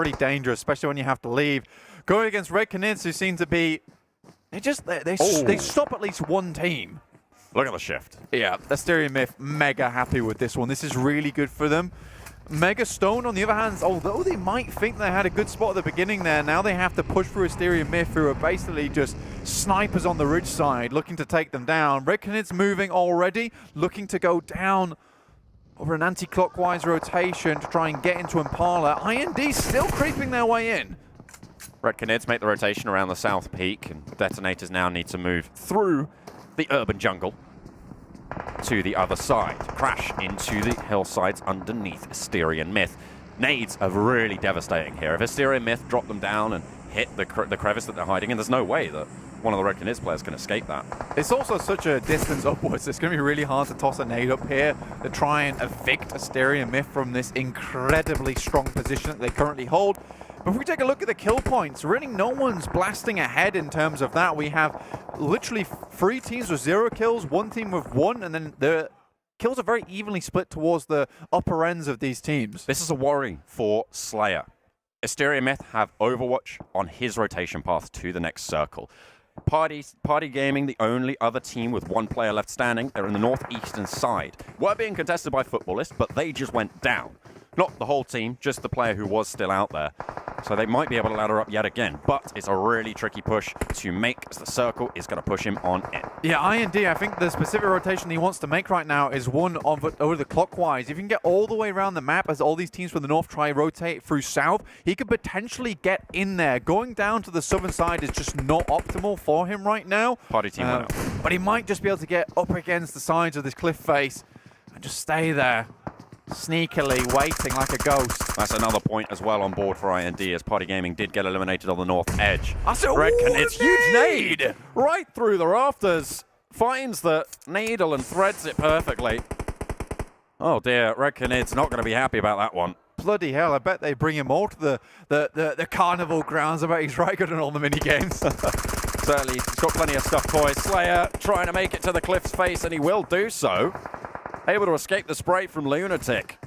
pretty dangerous, especially when you have to leave. Going against Red Canids, who seem to be... They stop at least one team. Look at the shift. Yeah, Asterion Myth mega happy with this one. This is really good for them. Mega Stone, on the other hand, although they might think they had a good spot at the beginning there, now they have to push through Asterion Myth, who are basically just snipers on the ridge side, looking to take them down. Red Canids moving already, looking to go down over an anti-clockwise rotation to try and get into Impala. IND still creeping their way in. Red Canids make the rotation around the south peak, and Detonators now need to move through the urban jungle to the other side. Crash into the hillsides underneath Asterion Myth. Nades are really devastating here. If Asterion Myth drop them down and hit the crevice that they're hiding in, there's no way that one of the Red Canids players can escape that. It's also such a distance upwards. It's going to be really hard to toss a nade up here to try and evict Asterion Myth from this incredibly strong position that they currently hold. But if we take a look at the kill points, really no one's blasting ahead in terms of that. We have literally 3 teams with 0 kills, 1 team with 1, and then the kills are very evenly split towards the upper ends of these teams. This is a worry for Slayer. Asterion Myth have Overwatch on his rotation path to the next circle. Party Gaming, the only other team with 1 player left standing, they're in the northeastern side. Were being contested by Footballists, but they just went down. Not the whole team, just the player who was still out there. So they might be able to ladder up yet again, but it's a really tricky push to make, as the circle is going to push him on in. Yeah, IND, I think the specific rotation he wants to make right now is one over the clockwise. If you can get all the way around the map as all these teams from the north try rotate through south, he could potentially get in there. Going down to the southern side is just not optimal for him right now. Party team went out. But he might just be able to get up against the sides of this cliff face and just stay there, sneakily waiting like a ghost. That's another point as well on board for IND, as Party Gaming did get eliminated on the north edge. Red Canids, huge nade right through the rafters. Finds the needle and threads it perfectly. Oh dear, Red Canids not going to be happy about that one. Bloody hell, I bet they bring him all to the carnival grounds. I bet he's right good in all the mini games. Certainly, he's got plenty of stuff toys. Slayer trying to make it to the cliff's face, and he will do so. Able to escape the spray from Lunatic.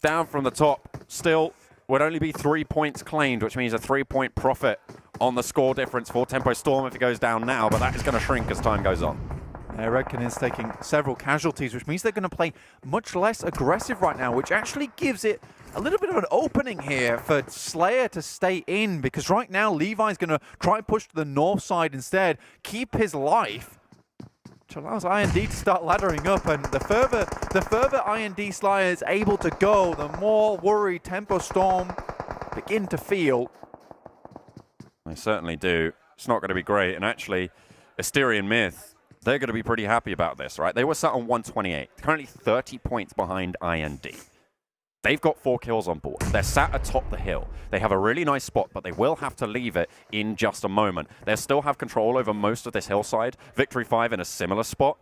Down from the top, still would only be 3 points claimed, which means a 3-point profit on the score difference for Tempo Storm if it goes down now, but that is going to shrink as time goes on. Redkin is taking several casualties, which means they're going to play much less aggressive right now, which actually gives it a little bit of an opening here for Slayer to stay in, because right now Levi's going to try and push to the north side instead, keep his life, which allows IND to start laddering up, and the further IND Slayer is able to go, the more worried Tempo Storm begin to feel. They certainly do. It's not going to be great, and actually, Asterion Myth, they're going to be pretty happy about this, right? They were sat on 128, currently 30 points behind IND. They've got 4 kills on board. They're sat atop the hill. They have a really nice spot, but they will have to leave it in just a moment. They still have control over most of this hillside. Victory 5 in a similar spot.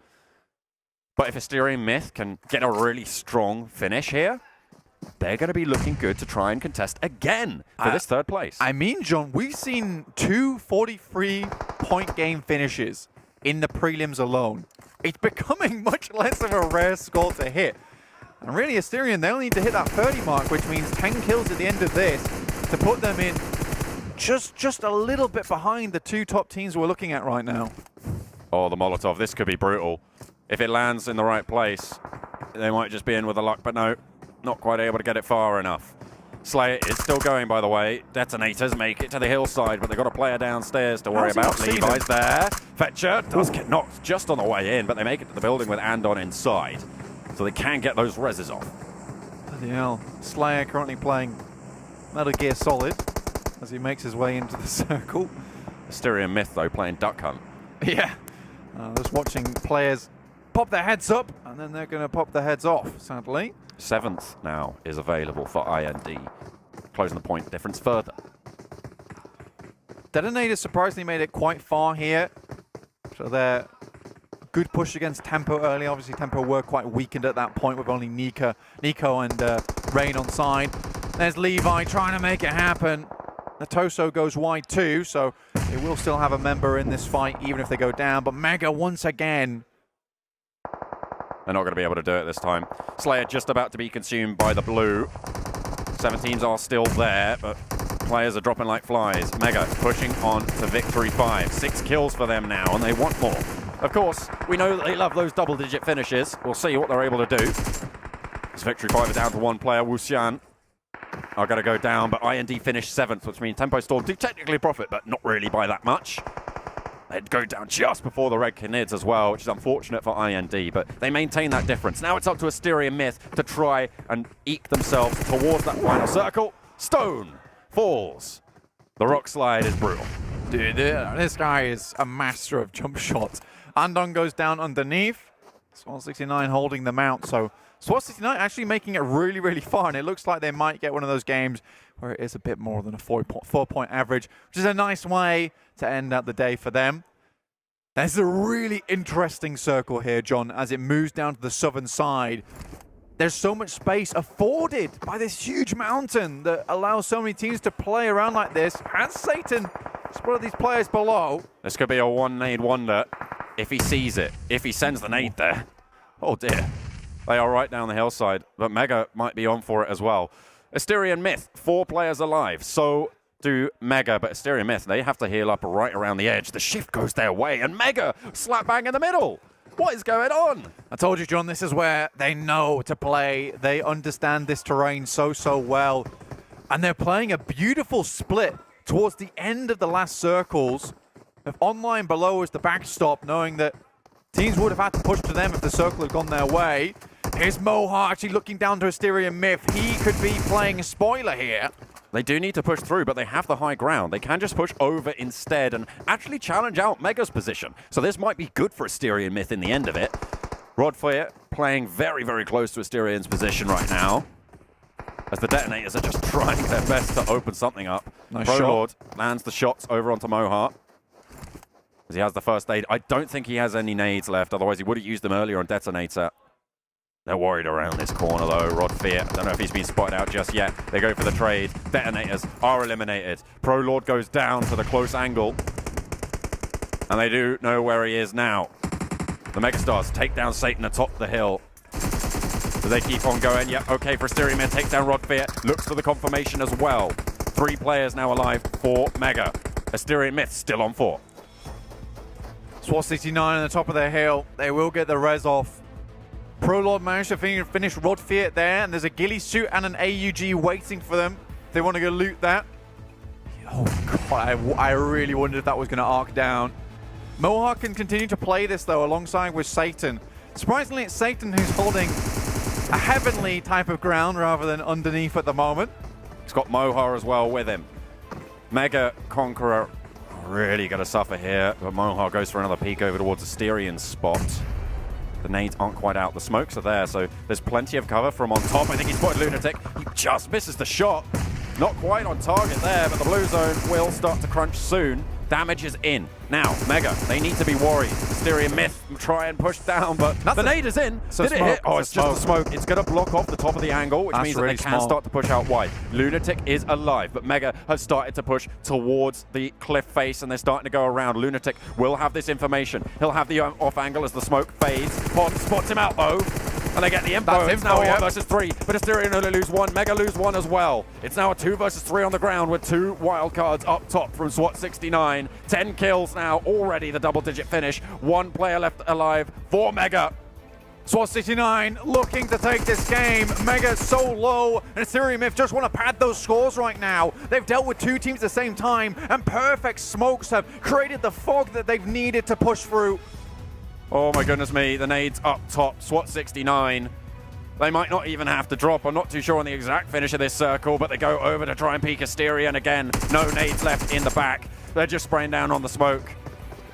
But if Asterion Myth can get a really strong finish here, they're going to be looking good to try and contest again for this 3rd place. I mean, John, we've seen 2 43-point game finishes in the prelims alone. It's becoming much less of a rare score to hit. And really, Asterion, they'll need to hit that 30 mark, which means 10 kills at the end of this to put them in just a little bit behind the 2 top teams we're looking at right now. Oh, the Molotov. This could be brutal. If it lands in the right place, they might just be in with the luck, but no, not quite able to get it far enough. Slayer is still going, by the way. Detonators make it to the hillside, but they've got a player downstairs to worry about. Levi's there. Fetcher does get knocked just on the way in, but they make it to the building with Andon inside. So they can get those reses off. Bloody hell. Slayer currently playing Metal Gear Solid as he makes his way into the circle. Asterion Myth, though, playing Duck Hunt. Yeah. Just watching players pop their heads up, and then they're going to pop their heads off, sadly. 7th now is available for IND, closing the point difference further. Detonator surprisingly made it quite far here. So they're good push against Tempo early. Obviously, Tempo were quite weakened at that point with only Nico and Rain on side. There's Levi trying to make it happen. The Toso goes wide too, so they will still have a member in this fight even if they go down. But Mega once again. They're not going to be able to do it this time. Slayer just about to be consumed by the blue. 17s are still there, but players are dropping like flies. Mega pushing on to victory 5. 6 kills for them now, and they want more. Of course, we know that they love those double-digit finishes. We'll see what they're able to do. This victory 5 is down to 1 player, Wuxian. Are going to go down, but IND finished 7th, which means Tempo Storm do technically profit, but not really by that much. They'd go down just before the Red Canids as well, which is unfortunate for IND, but they maintain that difference. Now it's up to Asteria Myth to try and eke themselves towards that final circle. Stone falls. The rock slide is brutal. Dude, this guy is a master of jump shots. Andon goes down underneath. Swan 69 holding them out, so Swan 69 actually making it really, really far, and it looks like they might get one of those games where it is a bit more than a 4-point average, which is a nice way to end out the day for them. There's a really interesting circle here, John, as it moves down to the southern side. There's so much space afforded by this huge mountain that allows so many teams to play around like this. And Satan is one of these players below. This could be a one-nade wonder if he sees it, if he sends the nade there. Oh dear. They are right down the hillside, but Mega might be on for it as well. Asterian Myth, 4 players alive. So do Mega, but Asterian Myth, they have to heal up right around the edge. The shift goes their way, and Mega slap bang in the middle. What is going on? I told you, John, this is where they know to play. They understand this terrain so well. And they're playing a beautiful split towards the end of the last circles. If online below is the backstop, knowing that teams would have had to push to them if the circle had gone their way. Here's Moha actually looking down to Asterian Myth. He could be playing a spoiler here. They do need to push through, but they have the high ground. They can just push over instead and actually challenge out Mega's position. So this might be good for Asterian Myth in the end of it. Rodfire playing very close to Asterian's position right now, as the detonators are just trying their best to open something up. Nice Prolord lands the shots over onto Moha, as he has the first aid. I don't think he has any nades left, otherwise he would have used them earlier on Detonator. They're worried around this corner though. Rodfire, I don't know if he's been spotted out just yet. They go for the trade. Detonators are eliminated. Prolord goes down to the close angle. And they do know where he is now. The Megastars take down Satan atop the hill. So they keep on going. Yep, okay, for Asterian Myth takes down Rodfire. Looks for the confirmation as well. 3 players now alive for Mega. Asterian Myth still on 4. SWAT 69 on the top of their hill. They will get the res off. Prolord managed to finish Rodfire there, and there's a ghillie suit and an AUG waiting for them. They want to go loot that. Oh god, I really wondered if that was going to arc down. Mohawk can continue to play this though, alongside with Satan. Surprisingly, it's Satan who's holding a heavenly type of ground rather than underneath at the moment. He's got Moha as well with him. Mega Conqueror really going to suffer here, but Moha goes for another peek over towards Asterian's spot. The nades aren't quite out. The smokes are there, so there's plenty of cover from on top. I think he spotted Lunatic. He just misses the shot. Not quite on target there, but the blue zone will start to crunch soon. Damage is in. Now, Mega, they need to be worried. Asterian Myth try and push down, but the nade is in. Did it hit? Oh, it's just the smoke. It's going to block off the top of the angle, which means that they can start to push out wide. Lunatic is alive, but Mega has started to push towards the cliff face, and they're starting to go around. Lunatic will have this information. He'll have the off angle as the smoke fades. Pod spots him out, though. And they get the info. It's now 1 versus 3, but Asterian only lose 1. Mega lose 1 as well. It's now a 2 versus 3 on the ground with 2 wild cards up top from SWAT 69. 10 kills now, already the double-digit finish. 1 player left alive for Mega. SWAT 69 looking to take this game. Mega so low, and Asterian Myth just want to pad those scores right now. They've dealt with 2 teams at the same time, and perfect smokes have created the fog that they've needed to push through. Oh my goodness me, the nades up top, SWAT 69. They might not even have to drop. I'm not too sure on the exact finish of this circle, but they go over to try and peek Asterian again. No nades left in the back. They're just spraying down on the smoke.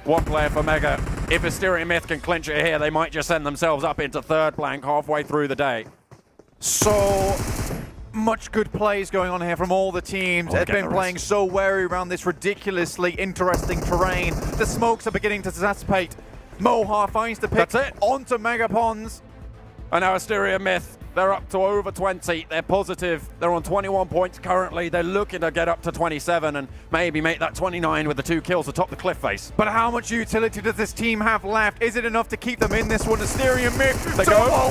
1 player for Mega. If Asterian Myth can clinch it here, they might just send themselves up into 3rd blank halfway through the day. So much good plays going on here from all the teams. They've been playing so wary around this ridiculously interesting terrain. The smokes are beginning to dissipate. Moha finds the pick onto Mega Pons. And now Asterian Myth, they're up to over 20. They're positive. They're on 21 points currently. They're looking to get up to 27 and maybe make that 29 with the 2 kills atop the cliff face. But how much utility does this team have left? Is it enough to keep them in this one? Asterian Myth, they go.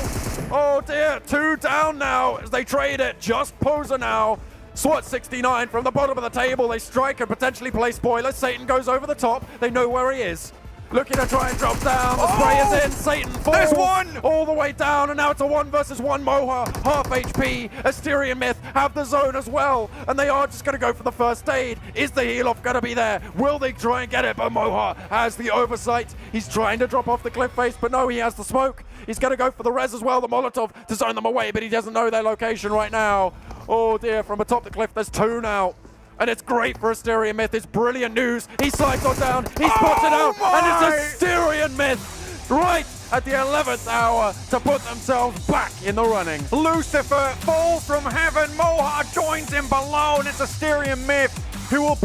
Oh dear, 2 down now as they trade it. Just Poser now. SWAT 69 from the bottom of the table. They strike and potentially play spoilers. Satan goes over the top. They know where he is. Looking to try and drop down. The spray is in. Satan falls. There's one. All the way down, and now it's a 1 versus 1 Moha. Half HP. Asterion Myth have the zone as well, and they are just going to go for the first aid. Is the heal off going to be there? Will they try and get it? But Moha has the oversight. He's trying to drop off the cliff face, but no, he has the smoke. He's going to go for the res as well, the Molotov, to zone them away, but he doesn't know their location right now. Oh dear, from atop the cliff, there's 2 now. And it's great for Asterion Myth. It's brilliant news. He slides on down. He spots it out. And it's Asterion Myth right at the 11th hour to put themselves back in the running. Lucifer falls from heaven. Moha joins him below, and it's Asterion Myth who will